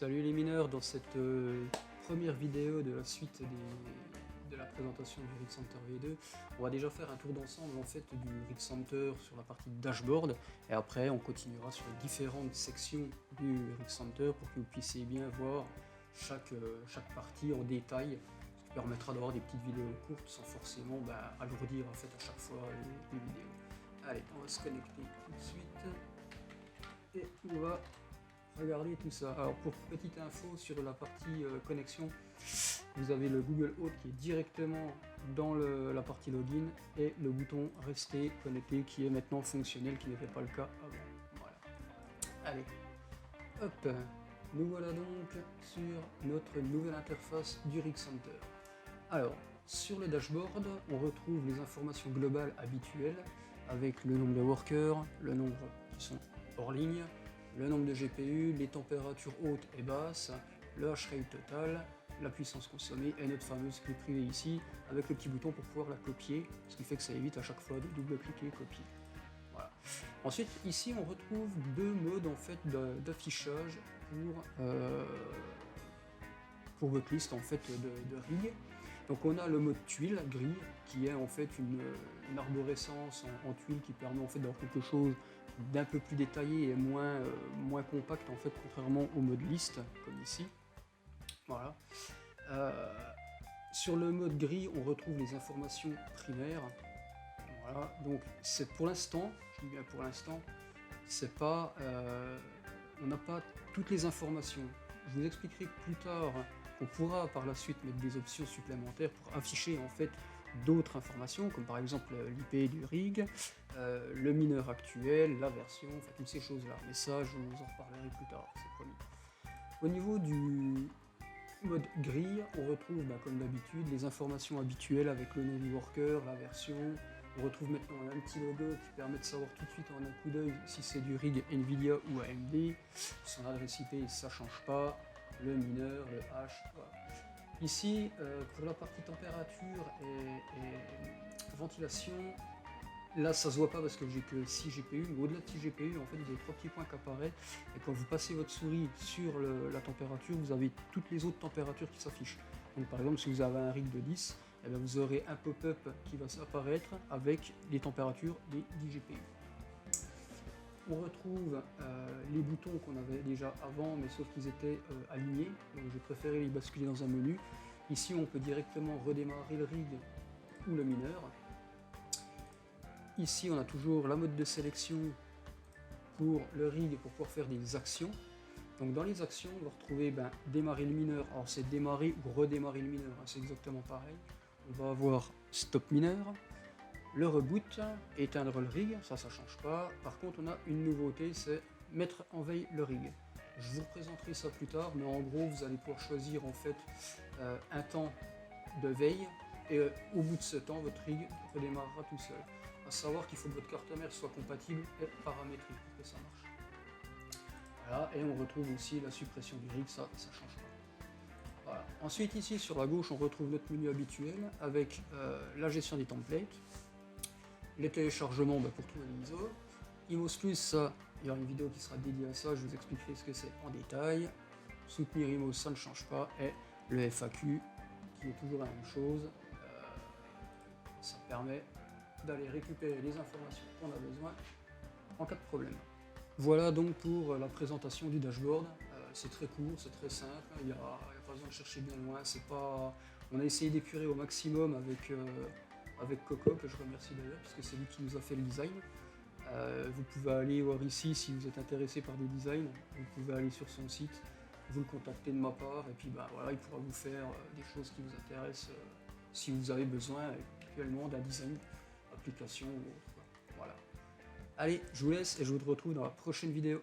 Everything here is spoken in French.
Salut les mineurs, dans cette première vidéo de la suite de la présentation du Rig Center V2, on va déjà faire un tour d'ensemble en fait du Rig Center sur la partie dashboard et après on continuera sur les différentes sections du Rig Center pour que vous puissiez bien voir chaque partie en détail, ce qui permettra d'avoir des petites vidéos courtes sans forcément alourdir en fait à chaque fois les vidéos. Allez, on va se connecter tout de suite et on va regarder tout ça. Alors pour petite info sur la partie connexion, vous avez le Google Auth qui est directement dans la partie login et le bouton rester connecté qui est maintenant fonctionnel, qui n'était pas le cas avant. Voilà. Allez, hop, nous voilà donc sur notre nouvelle interface du Rig Center. Alors, sur le dashboard, on retrouve les informations globales habituelles avec le nombre de workers, le nombre qui sont hors ligne, le nombre de GPU, les températures hautes et basses, le hash rate total, la puissance consommée et notre fameuse clé privée ici avec le petit bouton pour pouvoir la copier, ce qui fait que ça évite à chaque fois de double-cliquer copier. Voilà. Ensuite ici on retrouve deux modes en fait d'affichage pour votre liste en fait de rig. Donc on a le mode tuile gris qui est en fait une arborescence en tuile qui permet en fait d'avoir quelque chose d'un peu plus détaillé et moins compact en fait, contrairement au mode liste comme ici. Voilà. Sur le mode gris on retrouve les informations primaires. Voilà. Donc c'est pour l'instant, je dis bien pour l'instant, c'est pas on n'a pas toutes les informations. Je vous expliquerai plus tard. On pourra par la suite mettre des options supplémentaires pour afficher en fait d'autres informations, comme par exemple l'IP du rig, le mineur actuel, la version, enfin toutes ces choses-là. Mais ça, je vous en reparlerai plus tard, c'est promis. Au niveau du mode grille, on retrouve, comme d'habitude, les informations habituelles avec le nom du worker, la version. On retrouve maintenant un petit logo qui permet de savoir tout de suite en un coup d'œil si c'est du rig Nvidia ou AMD. Son adresse IP, ça ne change pas. Le mineur, le hash, voilà. Ici, pour la partie température et ventilation, là ça se voit pas parce que j'ai que 6 GPU, mais au-delà de 6 GPU, en fait, vous avez 3 petits points qui apparaissent, et quand vous passez votre souris sur la température, vous avez toutes les autres températures qui s'affichent. Donc par exemple, si vous avez un rig de 10, eh bien, vous aurez un pop-up qui va apparaître avec les températures des 10 GPU. On retrouve les boutons qu'on avait déjà avant, mais sauf qu'ils étaient alignés, donc j'ai préféré les basculer dans un menu. Ici on peut directement redémarrer le rig ou le mineur. Ici on a toujours la mode de sélection pour le rig pour pouvoir faire des actions. Donc dans les actions on va retrouver démarrer le mineur, alors c'est démarrer ou redémarrer le mineur, hein, c'est exactement pareil. On va avoir stop mineur. Le reboot, éteindre le rig, ça change pas. Par contre on a une nouveauté, c'est mettre en veille le rig. Je vous présenterai ça plus tard, mais en gros vous allez pouvoir choisir en fait un temps de veille et au bout de ce temps votre rig redémarrera tout seul. À savoir qu'il faut que votre carte mère soit compatible et paramétrique pour que ça marche. Voilà, et on retrouve aussi la suppression du rig, ça change pas. Voilà. Ensuite ici sur la gauche on retrouve notre menu habituel avec la gestion des templates. Les téléchargements pour trouver l'ISO. IMOS Plus, ça, il y aura une vidéo qui sera dédiée à ça, je vous expliquerai ce que c'est en détail. Soutenir IMOS, ça ne change pas. Et le FAQ, qui est toujours la même chose. Ça permet d'aller récupérer les informations qu'on a besoin en cas de problème. Voilà donc pour la présentation du dashboard. C'est très court, c'est très simple, il n'y a pas besoin de chercher bien loin. On a essayé d'épurer au maximum avec Coco, que je remercie d'ailleurs, puisque c'est lui qui nous a fait le design. Vous pouvez aller voir ici si vous êtes intéressé par des designs, vous pouvez aller sur son site, vous le contactez de ma part, et puis voilà, il pourra vous faire des choses qui vous intéressent si vous avez besoin actuellement d'un design, application ou autre. Voilà. Allez, je vous laisse et je vous retrouve dans la prochaine vidéo.